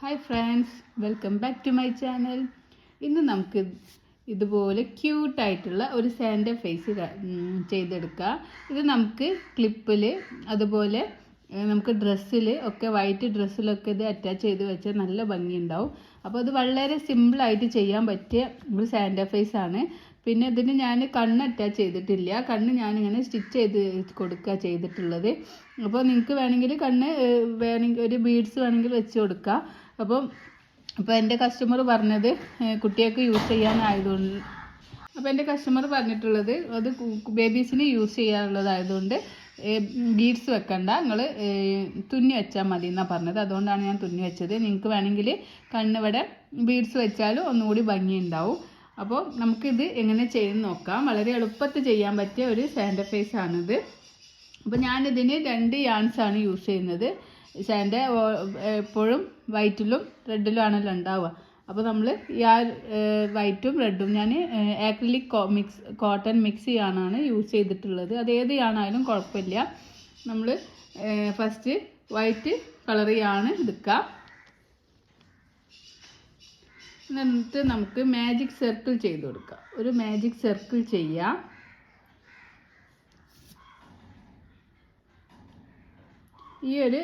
Hi friends, welcome back to my channel. ഇന്ന് നമുക്ക് ഇതുപോലെ ക്യൂട്ടായിട്ടുള്ള ഒരു സാൻഡ ഫേസ് ചെയ്തെടുക്കാം. ഇത് നമുക്ക് ക്ലിപ്പിൽ അതുപോലെ നമുക്ക് ഡ്രസ്സിൽ ഒക്കെ വൈറ്റ് ഡ്രസ്സിലൊക്കെ ഇത് അറ്റാച്ച് ചെയ്ത് വെച്ചാൽ നല്ല ഭംഗിയുണ്ടാവും. അപ്പോൾ അത് വളരെ സിമ്പിളായിട്ട് ചെയ്യാൻ പറ്റിയ ഒരു സാൻഡ ഫേസ് ആണ്. പിന്നെ ഇതിന് ഞാൻ കണ്ണ് അറ്റാച്ച് ചെയ്തിട്ടില്ല. കണ്ണ് ഞാനിങ്ങനെ സ്റ്റിച്ച് ചെയ്ത് കൊടുക്കുക ചെയ്തിട്ടുള്ളത്. അപ്പോൾ നിങ്ങൾക്ക് വേണമെങ്കിൽ കണ്ണ് വേണമെങ്കിൽ ഒരു ബീഡ്സ് വേണമെങ്കിൽ വെച്ച് കൊടുക്കാം. അപ്പോൾ എൻ്റെ കസ്റ്റമർ പറഞ്ഞത് കുട്ടികൾക്ക് യൂസ് ചെയ്യാനായതുകൊണ്ട് എൻ്റെ കസ്റ്റമർ പറഞ്ഞിട്ടുള്ളത് അത് ബേബീസിന് യൂസ് ചെയ്യാനുള്ളതായതുകൊണ്ട് ബീഡ്സ് വെക്കണ്ട, നിങ്ങൾ തുന്നി വെച്ചാൽ മതി എന്നാണ് പറഞ്ഞത്. അതുകൊണ്ടാണ് ഞാൻ തുന്നി വെച്ചത്. നിങ്ങൾക്ക് വേണമെങ്കിൽ കണ്ണിവിടെ ബീഡ്സ് വെച്ചാലും ഒന്നുകൂടി ഭംഗിയുണ്ടാവും. അപ്പോൾ നമുക്കിത് എങ്ങനെ ചെയ്ത് നോക്കാം. വളരെ എളുപ്പത്തിൽ ചെയ്യാൻ പറ്റിയ ഒരു സാൻഡ ഫേസ് ആണിത്. അപ്പോൾ ഞാനിതിന് 2 യാൺസാണ് യൂസ് ചെയ്യുന്നത്. സാൻഡ എപ്പോഴും വൈറ്റിലും റെഡിലും ആണല്ലോ ഉണ്ടാവുക. അപ്പോൾ നമ്മൾ ഈ വൈറ്റും റെഡും ഞാൻ ആക്രിലിക് കോട്ടൺ മിക്സ് യാണാണ് യൂസ് ചെയ്തിട്ടുള്ളത്. അത് ഏത് യാണായാലും കുഴപ്പമില്ല. നമ്മൾ ഫസ്റ്റ് വൈറ്റ് കളർ യാണ് എടുക്കുക. എന്നിട്ട് നമുക്ക് മാജിക് സർക്കിൾ ചെയ്ത് കൊടുക്കാം. ഒരു മാജിക് സർക്കിൾ ചെയ്യാം. ഈ ഒരു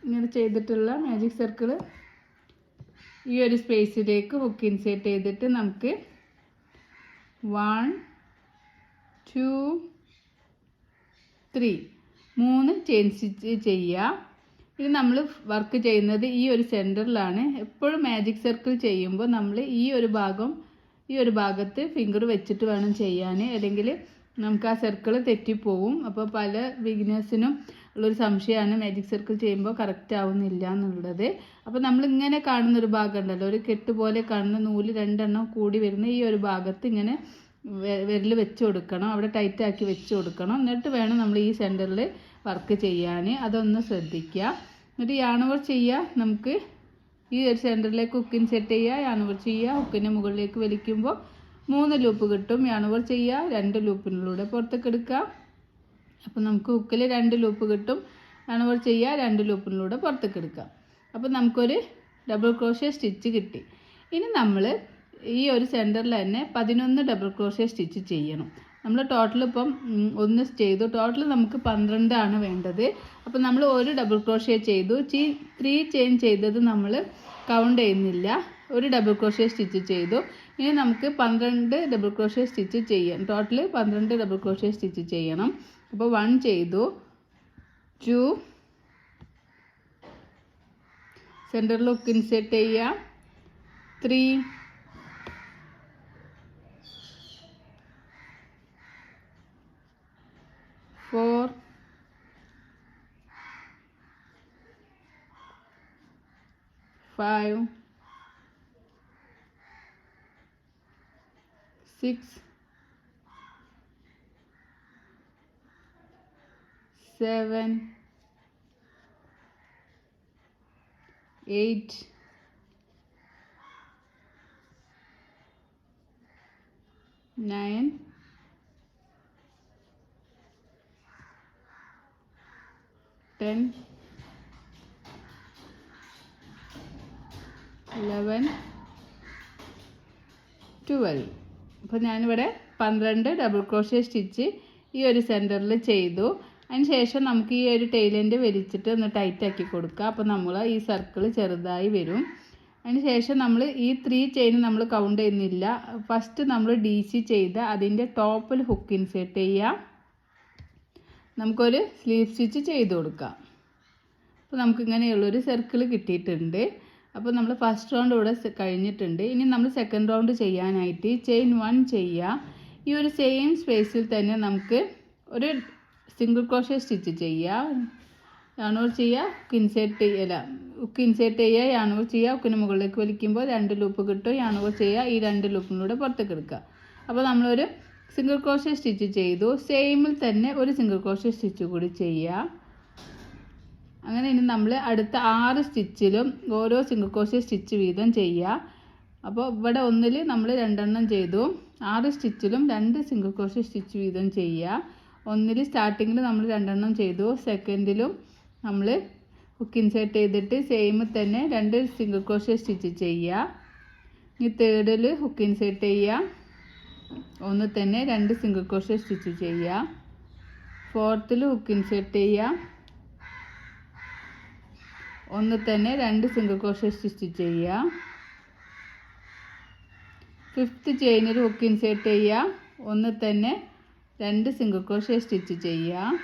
ഇങ്ങനെ ചെയ്തിട്ടുള്ള മാജിക് സർക്കിൾ ഈ ഒരു സ്പേസിലേക്ക് ഹുക്ക് ഇൻസേർട്ട് ചെയ്തിട്ട് നമുക്ക് 1 2 3 ചെയിൻ സ്റ്റിച്ച് ചെയ്യാം. ഇത് നമ്മൾ വർക്ക് ചെയ്യുന്നത് ഈ ഒരു സെൻറ്ററിലാണ്. എപ്പോഴും മാജിക് സർക്കിൾ ചെയ്യുമ്പോൾ നമ്മൾ ഈ ഒരു ഭാഗത്ത് ഫിംഗർ വെച്ചിട്ട് വേണം ചെയ്യാൻ, അല്ലെങ്കിൽ നമുക്ക് ആ സർക്കിൾ തെറ്റിപ്പോവും. അപ്പോൾ പല ബിഗിനേഴ്സിനും ഉള്ളൊരു സംശയമാണ് മാജിക് സർക്കിൾ ചെയ്യുമ്പോൾ കറക്റ്റ് ആവുന്നില്ല എന്നുള്ളത്. അപ്പോൾ നമ്മളിങ്ങനെ കാണുന്നൊരു ഭാഗം ഉണ്ടല്ലോ, ഒരു കെട്ട് പോലെ കാണുന്ന നൂല് 2 എണ്ണം കൂടി വരുന്ന ഈ ഒരു ഭാഗത്ത് ഇങ്ങനെ വിരൽ വെച്ച് കൊടുക്കണം. അവിടെ ടൈറ്റാക്കി വെച്ച് കൊടുക്കണം. എന്നിട്ട് വേണം നമ്മൾ ഈ സെൻറ്ററിൽ വർക്ക് ചെയ്യാൻ. അതൊന്ന് ശ്രദ്ധിക്കുക. എന്നിട്ട് യാണോവർ ചെയ്യുക. നമുക്ക് ഈ ഒരു സെൻറ്ററിലേക്ക് ഹുക്ക് ഇൻസെർട്ട് ചെയ്യുക, യാണോവർ ചെയ്യുക. ഹുക്കിൻ്റെ മുകളിലേക്ക് വലിക്കുമ്പോൾ 3 ലൂപ്പ് കിട്ടും. യാണോവർ ചെയ്യുക, 2 ലൂപ്പിനുള്ളിലൂടെ പുറത്തേക്ക് എടുക്കുക. അപ്പോൾ നമുക്ക് ഹുക്കിൽ 2 ലൂപ്പ് കിട്ടും. യാണോവർ ചെയ്യുക, 2 ലൂപ്പിനുള്ളിലൂടെ പുറത്തേക്ക് എടുക്കുക. അപ്പോൾ നമുക്കൊരു ഡബിൾ ക്രോഷ്യ സ്റ്റിച്ച് കിട്ടി. ഇനി നമ്മൾ ഈ ഒരു സെൻറ്ററിൽ തന്നെ 11 ഡബിൾ ക്രോഷ്യ സ്റ്റിച്ച് ചെയ്യണം. നമ്മൾ ടോട്ടൽ ഇപ്പം 1 ചെയ്തു. ടോട്ടൽ നമുക്ക് 12 ആണ് വേണ്ടത്. അപ്പോൾ നമ്മൾ ഒരു ഡബിൾ ക്രോഷ്യ ചെയ്തു. 3 ചെയിൻ ചെയ്തത് നമ്മൾ കൗണ്ട് ചെയ്യുന്നില്ല. ഒരു ഡബിൾ ക്രോഷ്യ സ്റ്റിച്ച് ചെയ്തു. ഇനി നമുക്ക് 12 ഡബിൾ ക്രോഷ്യ സ്റ്റിച്ച് ചെയ്യാം. ടോട്ടൽ 12 ഡബിൾ ക്രോഷ്യ സ്റ്റിച്ച് ചെയ്യണം. അപ്പോൾ 1 ചെയ്തു, 2 സെൻറ്ററിൽ ഹുക്ക് ഇൻസേർട്ട് ചെയ്യുക, 3 4 5 6 7 8 9 10 11 12. അപ്പോൾ ഞാനിവിടെ 12 ഡബിൾ ക്രോഷ്യ സ്റ്റിച്ച് ഈ ഒരു സെൻറ്ററിൽ ചെയ്തു. അതിന് ശേഷം നമുക്ക് ഈ ഒരു ടൈലിൻ്റെ വലിച്ചിട്ട് ഒന്ന് ടൈറ്റാക്കി കൊടുക്കുക. അപ്പോൾ നമ്മൾ ഈ സർക്കിൾ ചെറുതായി വരും. അതിന് ശേഷം നമ്മൾ ഈ 3 ചെയിൻ നമ്മൾ കൗണ്ട് ചെയ്യുന്നില്ല. ഫസ്റ്റ് നമ്മൾ DC ചെയ്ത അതിൻ്റെ ടോപ്പിൽ ഹുക്ക് ഇൻസേർട്ട് ചെയ്യുക. നമുക്കൊരു സ്ലീവ് സ്റ്റിച്ച് ചെയ്ത് കൊടുക്കാം. അപ്പോൾ നമുക്കിങ്ങനെയുള്ളൊരു സർക്കിൾ കിട്ടിയിട്ടുണ്ട്. അപ്പോൾ നമ്മൾ ഫസ്റ്റ് റൗണ്ട് ഇവിടെ കഴിഞ്ഞിട്ടുണ്ട്. ഇനി നമ്മൾ സെക്കൻഡ് റൗണ്ട് ചെയ്യാനായിട്ട് ചെയിൻ 1 ചെയ്യുക. ഈ ഒരു സെയിം സ്പേസിൽ തന്നെ നമുക്ക് ഒരു സിംഗിൾ ക്രോഷ്യ സ്റ്റിച്ച് ചെയ്യുക. യാണോവർ ചെയ്യുക, ഹുക്ക് ഇൻസേർട്ട് ചെയ്യുക, യാണോവർ ചെയ്യുക. ഹുക്കിന് മുകളിലേക്ക് വലിക്കുമ്പോൾ 2 ലൂപ്പ് കിട്ടും. യാണോവർ ചെയ്യുക, ഈ 2 ലൂപ്പിലൂടെ പുറത്തേക്ക് എടുക്കുക. അപ്പോൾ നമ്മളൊരു സിംഗിൾ ക്രോഷ്യ സ്റ്റിച്ച് ചെയ്തു. സെയിമിൽ തന്നെ ഒരു സിംഗിൾ ക്രോഷ്യ സ്റ്റിച്ച് കൂടി ചെയ്യുക. അങ്ങനെ ഇനി നമ്മൾ അടുത്ത 6 സ്റ്റിച്ചിലും ഓരോ സിംഗിൾ ക്രോഷ്യ സ്റ്റിച്ച് വീതം ചെയ്യുക. അപ്പോൾ ഇവിടെ ഒന്നിൽ നമ്മൾ 2 എണ്ണം ചെയ്തു. 6 സ്റ്റിച്ചിലും 2 സിംഗിൾ ക്രോഷ്യ സ്റ്റിച്ച് വീതം ചെയ്യുക. ഒന്നിൽ സ്റ്റാർട്ടിങ്ങിൽ നമ്മൾ 2 എണ്ണം ചെയ്തു. സെക്കൻഡിലും നമ്മൾ ഹുക്ക് ഇൻസേർട്ട് ചെയ്തിട്ട് സെയിം തന്നെ 2 സിംഗിൾ ക്രോഷേ സ്റ്റിച്ച് ചെയ്യുക. ഇനി തേർഡിൽ ഹുക്ക് ഇൻസേർട്ട് ചെയ്യുക, ഒന്ന് തന്നെ 2 സിംഗിൾ ക്രോഷേ സ്റ്റിച്ച് ചെയ്യുക. ഫോർത്തിൽ ഹുക്ക് ഇൻസേർട്ട് ചെയ്യുക, ഒന്ന് തന്നെ 2 സിംഗിൾ ക്രോഷേ സ്റ്റിച്ച് ചെയ്യുക. ഫിഫ്ത്ത് ചെയിനിൽ ഹുക്ക് ഇൻസേർട്ട് ചെയ്യുക, ഒന്ന് തന്നെ 2 സിംഗിൾ ക്രോഷേ സ്റ്റിച്ച് ചെയ്യുക.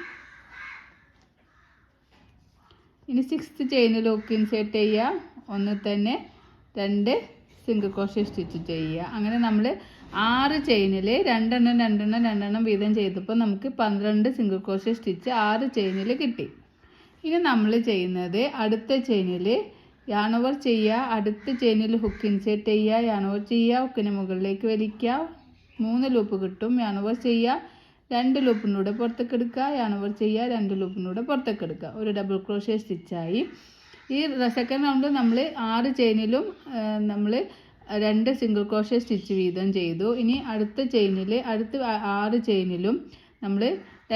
ഇനി സിക്സ്ത് ചെയിനിൽ ഹുക്ക് ഇൻസേർട്ട് ചെയ്യുക, ഒന്ന് തന്നെ 2 സിംഗിൾ ക്രോഷേ സ്റ്റിച്ച് ചെയ്യുക. അങ്ങനെ നമ്മൾ 6 ചെയിനിൽ 2 വീതം ചെയ്തപ്പോൾ നമുക്ക് 12 സിംഗിൾ ക്രോഷേ സ്റ്റിച്ച് 6 ചെയിനിൽ കിട്ടി. ഇനി നമ്മൾ ചെയ്യുന്നത് അടുത്ത ചെയിനിൽ yarn over ചെയ്യുക, അടുത്ത ചെയിനിൽ ഹുക്ക് ഇൻസേർട്ട് ചെയ്യുക, yarn over ചെയ്യുക, ഹുക്കിന് മുകളിലേക്ക് വലിക്കുക, 3 ലൂപ്പ് കിട്ടും. yarn over ചെയ്യുക, 2 ലൂപ്പിനൂടെ പുറത്തേക്ക് എടുക്കുക, yarn over ചെയ്യുക, 2 ലൂപ്പിനൂടെ പുറത്തേക്ക് എടുക്കുക. ഒരു ഡബിൾ ക്രോഷേ സ്റ്റിച്ചായി. ഈ സെക്കൻഡ് റൗണ്ട് നമ്മൾ 6 ചെയിനിലും നമ്മൾ 2 സിംഗിൾ ക്രോഷേ സ്റ്റിച്ച് വീതം ചെയ്തു. ഇനി അടുത്ത ചെയിനിൽ അടുത്ത 6 ചെയിനിലും നമ്മൾ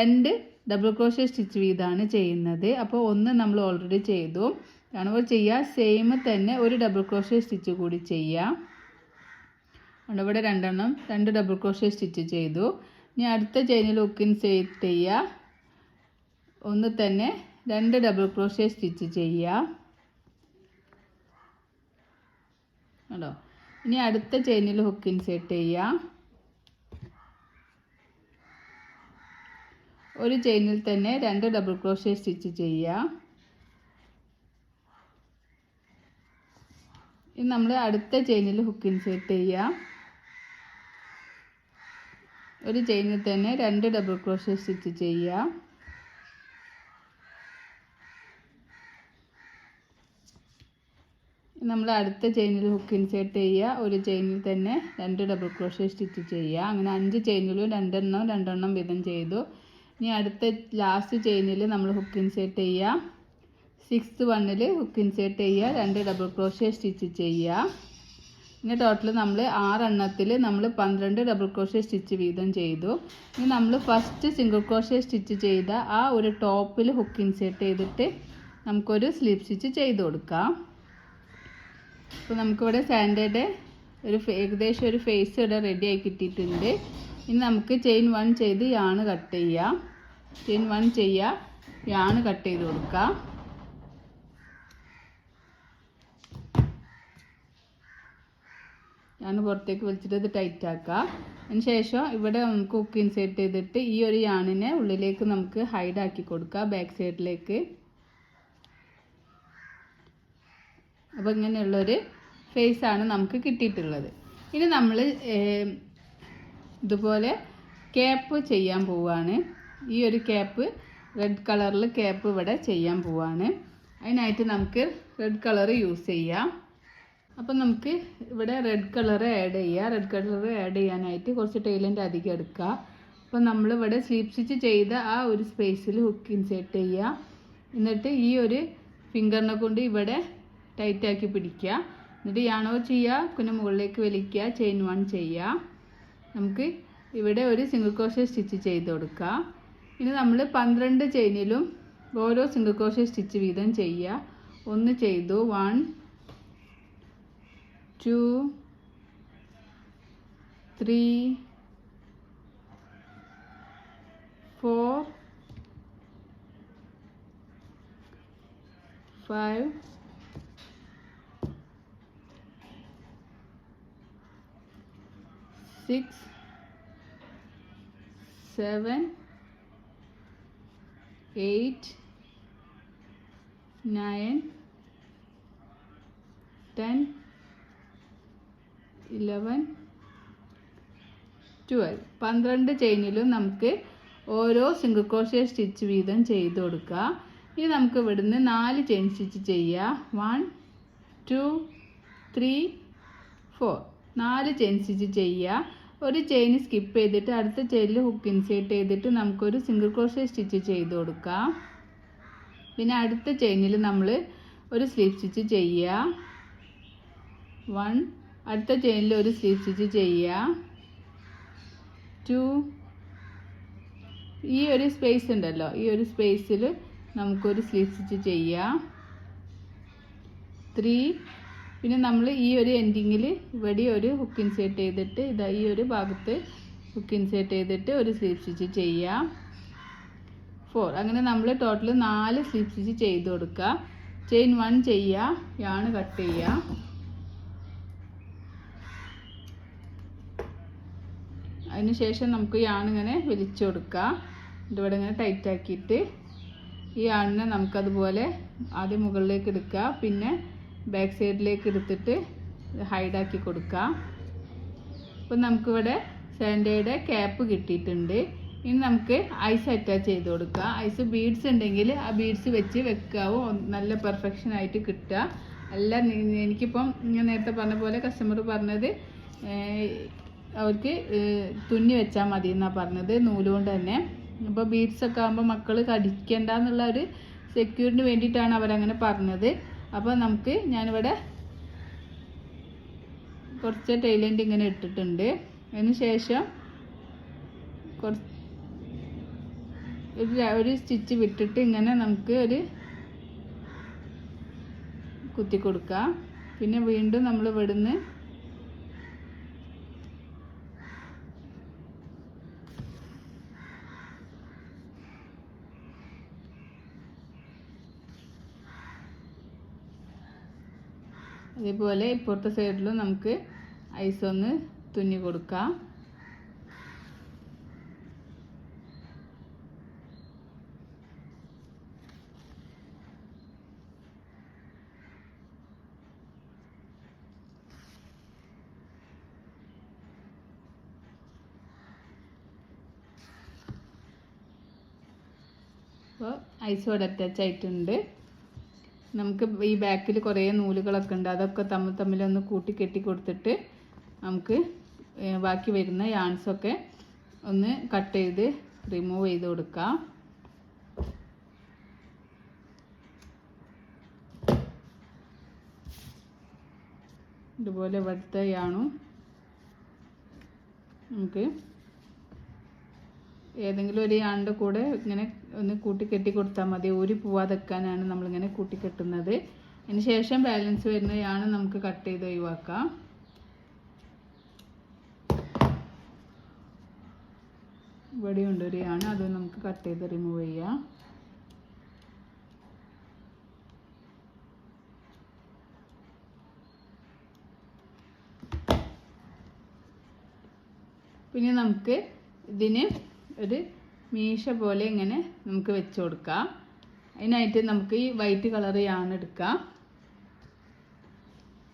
2 ഡബിൾ ക്രോഷേ സ്റ്റിച്ച് വീതമാണ് ചെയ്യുന്നത്. അപ്പോൾ ഒന്ന് നമ്മൾ ഓൾറെഡി ചെയ്തു. yarn over ചെയ്യുക, സെയിം തന്നെ ഒരു ഡബിൾ ക്രോഷേ സ്റ്റിച്ച് കൂടി ചെയ്യുക. ഇവിടെ 2 ഡബിൾ ക്രോഷേ സ്റ്റിച്ച് ചെയ്തു. ഇനി അടുത്ത ചെയിനിൽ ഹുക്ക് ഇൻസേർട്ട് ചെയ്യുക, ഒന്ന് തന്നെ 2 ഡബിൾ ക്രോഷേ സ്റ്റിച്ച് ചെയ്യുക. കേട്ടോ. ഇനി അടുത്ത ചെയിനിൽ ഹുക്ക് ഇൻസേർട്ട് ചെയ്യുക, ഒരു ചെയിനിൽ തന്നെ 2 ഡബിൾ ക്രോഷേ സ്റ്റിച്ച് ചെയ്യുക. ഇനി നമ്മൾ അടുത്ത ചെയിനിൽ ഹുക്ക് ഇൻസേർട്ട് ചെയ്യുക, ഒരു ചെയിനിൽ തന്നെ 2 ഡബിൾ ക്രോഷേ സ്റ്റിച്ച് ചെയ്യുക. നമ്മൾ അടുത്ത ചെയിനിൽ ഹുക്ക് ഇൻസേർട്ട് ചെയ്യുക, ഒരു ചെയിനിൽ തന്നെ 2 ഡബിൾ ക്രോഷേ സ്റ്റിച്ച് ചെയ്യുക. അങ്ങനെ 5 ചെയിനിലും 2 വീതം ചെയ്തു. ഇനി അടുത്ത ലാസ്റ്റ് ചെയിനിൽ നമ്മൾ ഹുക്ക് ഇൻസേർട്ട് ചെയ്യുക, 6th വണ്ണിൽ ഹുക്ക് ഇൻസേർട്ട് ചെയ്യുക, 2 ഡബിൾ ക്രോഷേ സ്റ്റിച്ച് ചെയ്യുക. ഇനി ടോട്ടൽ നമ്മൾ 6 എണ്ണത്തിൽ നമ്മൾ 12 ഡബിൾ ക്രോഷേ സ്റ്റിച്ച് വീതം ചെയ്തു. ഇനി നമ്മൾ ഫസ്റ്റ് സിംഗിൾ ക്രോഷേ സ്റ്റിച്ച് ചെയ്ത ആ ഒരു ടോപ്പിൽ ഹുക്ക് ഇൻസേർട്ട് ചെയ്തിട്ട് നമുക്കൊരു സ്ലിപ്പ് സ്റ്റിച്ച് ചെയ്ത് കൊടുക്കാം. അപ്പോൾ നമുക്കിവിടെ സാൻഡയുടെ ഏകദേശം ഒരു ഫേസ് ഇവിടെ റെഡി ആയി കിട്ടിയിട്ടുണ്ട്. ഇനി നമുക്ക് ചെയിൻ 1 ചെയ്ത് യാണ് കട്ട് ചെയ്യാം. ചെയിൻ 1 ചെയ്യുക, യാണ് കട്ട് ചെയ്ത് കൊടുക്കാം. ഞാൻ പുറത്തേക്ക് വലിച്ചിട്ട് ഇത് ടൈറ്റ് ആക്കുക. അതിന് ശേഷം ഇവിടെ നമുക്ക് ഹുക്ക് ഇൻസേർട്ട് ചെയ്തിട്ട് ഈ ഒരു യാണിനെ ഉള്ളിലേക്ക് നമുക്ക് ഹൈഡ് ആക്കി കൊടുക്കുക, ബാക്ക് സൈഡിലേക്ക്. അപ്പോൾ ഇങ്ങനെയുള്ളൊരു ഫേസാണ് നമുക്ക് കിട്ടിയിട്ടുള്ളത്. ഇനി നമ്മൾ ഇതുപോലെ ക്യാപ്പ് ചെയ്യാൻ പോവുകയാണ്. ഈ ഒരു ക്യാപ്പ് റെഡ് കളറിൽ ക്യാപ്പ് ഇവിടെ ചെയ്യാൻ പോവുകയാണ്. അതിനായിട്ട് നമുക്ക് റെഡ് കളർ യൂസ് ചെയ്യാം. അപ്പം നമുക്ക് ഇവിടെ റെഡ് കളർ ആഡ് ചെയ്യുക. റെഡ് കളർ ആഡ് ചെയ്യാനായിട്ട് കുറച്ച് ടൈലൻ്റ് അധികം എടുക്കുക. അപ്പം നമ്മളിവിടെ സ്ലീപ്പ് സ്റ്റിച്ച് ചെയ്ത ആ ഒരു സ്പേസിൽ ഹുക്ക് ഇൻസേർട്ട് ചെയ്യുക. എന്നിട്ട് ഈ ഒരു ഫിംഗറിനെ കൊണ്ട് ഇവിടെ ടൈറ്റാക്കി പിടിക്കുക. എന്നിട്ട് yarn over ചെയ്യുക, പിന്നെ മുകളിലേക്ക് വലിക്കുക, ചെയിൻ 1 ചെയ്യുക. നമുക്ക് ഇവിടെ ഒരു സിംഗിൾ ക്രോഷേ സ്റ്റിച്ച് ചെയ്ത് കൊടുക്കുക. ഇനി നമ്മൾ 12 ചെയിനിലും ഓരോ സിംഗിൾ ക്രോഷേ സ്റ്റിച്ച് വീതം ചെയ്യുക. ഒന്ന് ചെയ്തു, 1 2 3 4 5 6 7 8 9 10 11 12 12 ചെയിനിലും നമുക്ക് ഓരോ സിംഗിൾ ക്രോഷേ സ്റ്റിച്ച് വീതം ചെയ്ത് കൊടുക്കുക. ഇനി നമുക്ക് ഇവിടുന്ന് 4 ചെയിൻ സ്റ്റിച്ച് ചെയ്യുക. 1 2 3 4 4 ചെയിൻ സ്റ്റിച്ച് ചെയ്യുക. ഒരു ചെയിൻ സ്കിപ്പ് ചെയ്തിട്ട് അടുത്ത ചെയിനിൽ ഹുക്ക് ഇൻസേർട്ട് ചെയ്തിട്ട് നമുക്കൊരു സിംഗിൾ ക്രോഷേ സ്റ്റിച്ച് ചെയ്ത് കൊടുക്കാം. പിന്നെ അടുത്ത ചെയിനിൽ നമ്മൾ ഒരു സ്ലിപ്പ് സ്റ്റിച്ച് ചെയ്യുക. 1 അടുത്ത ചെയിനിൽ ഒരു സ്ലിപ്പ് സ്റ്റിച്ച് ചെയ്യുക. 2 ഈ ഒരു സ്പേസ് ഉണ്ടല്ലോ, ഈ ഒരു സ്പേസിൽ നമുക്കൊരു സ്ലിപ്പ് സ്റ്റിച്ച് ചെയ്യാം. 3. പിന്നെ നമ്മൾ ഈ ഒരു എൻഡിങ്ങിൽ ഇവിടെ ഒരു ഹുക്ക് ഇൻസേർട്ട് ചെയ്തിട്ട് ഇതാ ഈ ഒരു ഭാഗത്ത് ഹുക്ക് ഇൻസേർട്ട് ചെയ്തിട്ട് ഒരു സ്ലീപ്പ് സ്റ്റിച്ച് ചെയ്യാം. 4. അങ്ങനെ നമ്മൾ ടോട്ടൽ 4 സ്ലീപ്പ് സ്റ്റിച്ച് ചെയ്ത് കൊടുക്കുക. ചെയിൻ 1 ചെയ്യുക, യാൺ കട്ട് ചെയ്യുക. അതിനുശേഷം നമുക്ക് യാൺ ഇങ്ങനെ വലിച്ചു കൊടുക്കുക. ഇവിടെ ഇങ്ങനെ ടൈറ്റ് ആക്കിയിട്ട് ഈ യാണിനെ നമുക്കതുപോലെ ആദ്യം മുകളിലേക്ക് എടുക്കുക, പിന്നെ ബാക്ക് സൈഡിലേക്ക് എടുത്തിട്ട് ഹൈഡാക്കി കൊടുക്കുക. അപ്പം നമുക്കിവിടെ സാൻഡയുടെ ക്യാപ്പ് കിട്ടിയിട്ടുണ്ട്. ഇനി നമുക്ക് ഐസ് അറ്റാച്ച് ചെയ്ത് കൊടുക്കുക. ഐസ് ബീഡ്സ് ഉണ്ടെങ്കിൽ ആ ബീഡ്സ് വെച്ച് വെക്കാവും, നല്ല പെർഫെക്ഷൻ ആയിട്ട് കിട്ടുക. അല്ല എനിക്കിപ്പം ഞാൻ നേരത്തെ പറഞ്ഞ പോലെ കസ്റ്റമർ പറഞ്ഞത് അവർക്ക് തുന്നി വെച്ചാൽ മതി എന്നാണ് പറഞ്ഞത്, നൂലുകൊണ്ട് തന്നെ. അപ്പോൾ ബീഡ്സൊക്കെ ആകുമ്പോൾ മക്കൾ കടിക്കേണ്ട എന്നുള്ള ഒരു സെക്യൂരിറ്റിന് വേണ്ടിയിട്ടാണ് അവരങ്ങനെ പറഞ്ഞത്. അപ്പോൾ നമുക്ക് ഞാനിവിടെ കുറച്ച് ടൈലൻഡ് ഇങ്ങനെ ഇട്ടിട്ടുണ്ട്. അതിന് ശേഷം ഒരു സ്റ്റിച്ച് വിട്ടിട്ട് ഇങ്ങനെ നമുക്ക് ഒരു കുത്തി കൊടുക്കാം. പിന്നെ വീണ്ടും നമ്മൾ ഇവിടുന്ന് അതേപോലെ ഇപ്പുറത്തെ സൈഡിലും നമുക്ക് ഐസ് ഒന്ന് തുന്നി കൊടുക്കാം. അപ്പോൾ ഐസ് ഇവിടെ അറ്റാച്ച് ആയിട്ടുണ്ട്. നമുക്ക് ഈ ബാക്കിൽ കുറേ നൂലുകളൊക്കെ ഉണ്ട്, അതൊക്കെ തമ്മിലൊന്ന് കൂട്ടി കെട്ടി കൊടുത്തിട്ട് നമുക്ക് ബാക്കി വരുന്ന യാൺസൊക്കെ ഒന്ന് കട്ട് ചെയ്ത് റിമൂവ് ചെയ്ത് കൊടുക്കാം. ഇതുപോലെ ഇവിടുത്തെ യാണും നമുക്ക് ഏതെങ്കിലും ഒരു യാണിൻ്റെ കൂടെ ഇങ്ങനെ ഒന്ന് കൂട്ടിക്കെട്ടി കൊടുത്താൽ മതി. ഊരി പോവാതെ വെക്കാനാണ് നമ്മളിങ്ങനെ കൂട്ടിക്കെട്ടുന്നത്. അതിന് ശേഷം ബാലൻസ് വരുന്ന യാണ് നമുക്ക് കട്ട് ചെയ്ത് ഒഴിവാക്കാം. ഇവിടെയുണ്ട് ഒരു യാണ്, അത് നമുക്ക് കട്ട് ചെയ്ത് റിമൂവ് ചെയ്യാം. പിന്നെ നമുക്ക് ഇതിന് ഒരു മീശ പോലെ ഇങ്ങനെ നമുക്ക് വെച്ച് കൊടുക്കാം. അതിനായിട്ട് നമുക്ക് ഈ വൈറ്റ് കളർ യാൺ എടുക്കാം.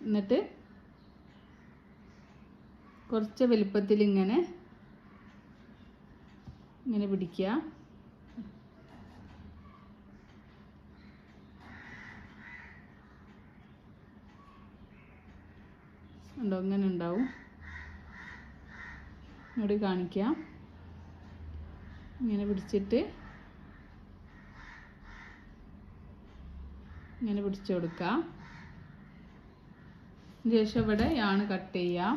എന്നിട്ട് കുറച്ച് വലുപ്പത്തിൽ ഇങ്ങനെ പിടിക്കുക. ഉണ്ടോ, ഇങ്ങനെ ഉണ്ടാവും. ഇവിടെ കാണിക്കാം. ഇങ്ങനെ പിടിച്ചിട്ട് ഇങ്ങനെ പിടിച്ചു കൊടുക്കാം. ശേഷം ഇവിടെ യാണ് കട്ട് ചെയ്യാം.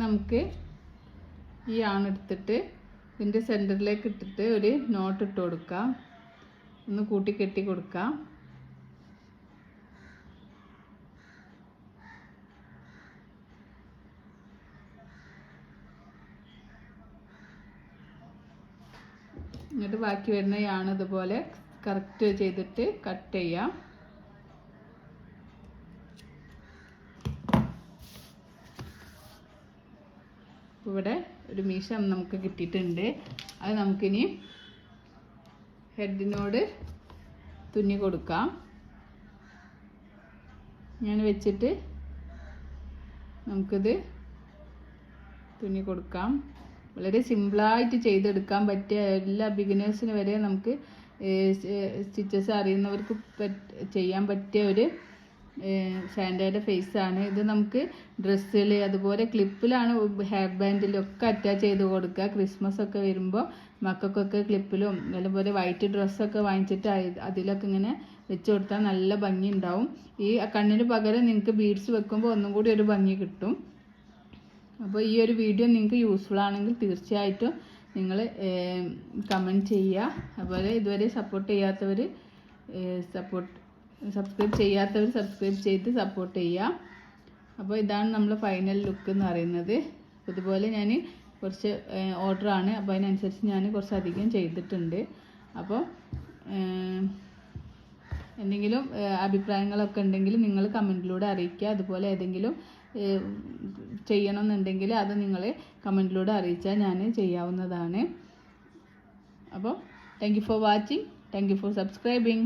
നമുക്ക് ഈ യാണ് എടുത്തിട്ട് ഇതിൻ്റെ സെൻറ്ററിലേക്ക് ഇട്ടിട്ട് ഒരു നോട്ട് ഇട്ട് കൊടുക്കാം. ഒന്ന് കൂട്ടി കെട്ടി കൊടുക്കാം. എന്നിട്ട് ബാക്കി വരുന്ന യാണ് ഇതുപോലെ കറക്റ്റ് ചെയ്തിട്ട് കട്ട് ചെയ്യാം. ഇവിടെ ഒരു മീശ നമുക്ക് കിട്ടിയിട്ടുണ്ട്. അത് നമുക്കിനി ഹെഡിനോട് തുന്നി കൊടുക്കാം. ഞാൻ വെച്ചിട്ട് നമുക്കിത് തുന്നി കൊടുക്കാം. വളരെ സിമ്പിളായിട്ട് ചെയ്തെടുക്കാൻ പറ്റിയ, എല്ലാ ബിഗിനേഴ്സിന് വരെ നമുക്ക് സ്റ്റിച്ചസ് അറിയുന്നവർക്ക് ചെയ്യാൻ പറ്റിയ ഒരു സാൻഡയുടെ ഫേസാണ് ഇത്. നമുക്ക് ഡ്രസ്സിൽ അതുപോലെ ക്ലിപ്പിലാണ്, ഹെയർ ബാൻഡിലൊക്കെ അറ്റാച്ച് ചെയ്ത് കൊടുക്കുക. ക്രിസ്മസ് ഒക്കെ വരുമ്പോൾ മക്കൾക്കൊക്കെ ക്ലിപ്പിലും അതുപോലെ വൈറ്റ് ഡ്രസ്സൊക്കെ വാങ്ങിച്ചിട്ട് അതിലൊക്കെ ഇങ്ങനെ വെച്ച് കൊടുത്താൽ നല്ല ഭംഗി ഉണ്ടാവും. ഈ കണ്ണിന് പകരം നിങ്ങൾക്ക് ബീഡ്സ് വെക്കുമ്പോൾ ഒന്നും കൂടി ഒരു ഭംഗി കിട്ടും. അപ്പോൾ ഈ ഒരു വീഡിയോ നിങ്ങൾക്ക് യൂസ്ഫുൾ ആണെങ്കിൽ തീർച്ചയായിട്ടും നിങ്ങൾ കമൻറ്റ് ചെയ്യുക. അതുപോലെ ഇതുവരെ സപ്പോർട്ട് ചെയ്യാത്തവർ സബ്സ്ക്രൈബ് ചെയ്ത് സപ്പോർട്ട് ചെയ്യുക. അപ്പോൾ ഇതാണ് നമ്മുടെ ഫൈനൽ ലുക്ക് എന്ന് പറയുന്നത്. ഇതുപോലെ ഞാൻ കുറച്ച് ഓർഡറാണ്, അപ്പോൾ അതിനനുസരിച്ച് ഞാൻ കുറച്ചധികം ചെയ്തിട്ടുണ്ട്. അപ്പോൾ എന്തെങ്കിലും അഭിപ്രായങ്ങളൊക്കെ ഉണ്ടെങ്കിൽ നിങ്ങൾ കമൻറ്റിലൂടെ അറിയിക്കുക. അതുപോലെ ഏതെങ്കിലും ചെയ്യണമെന്നുണ്ടെങ്കിൽ അത് നിങ്ങൾ കമൻറ്റിലൂടെ അറിയിച്ചാൽ ഞാൻ ചെയ്യാവുന്നതാണ്. അപ്പോൾ thank you for watching, thank you for subscribing.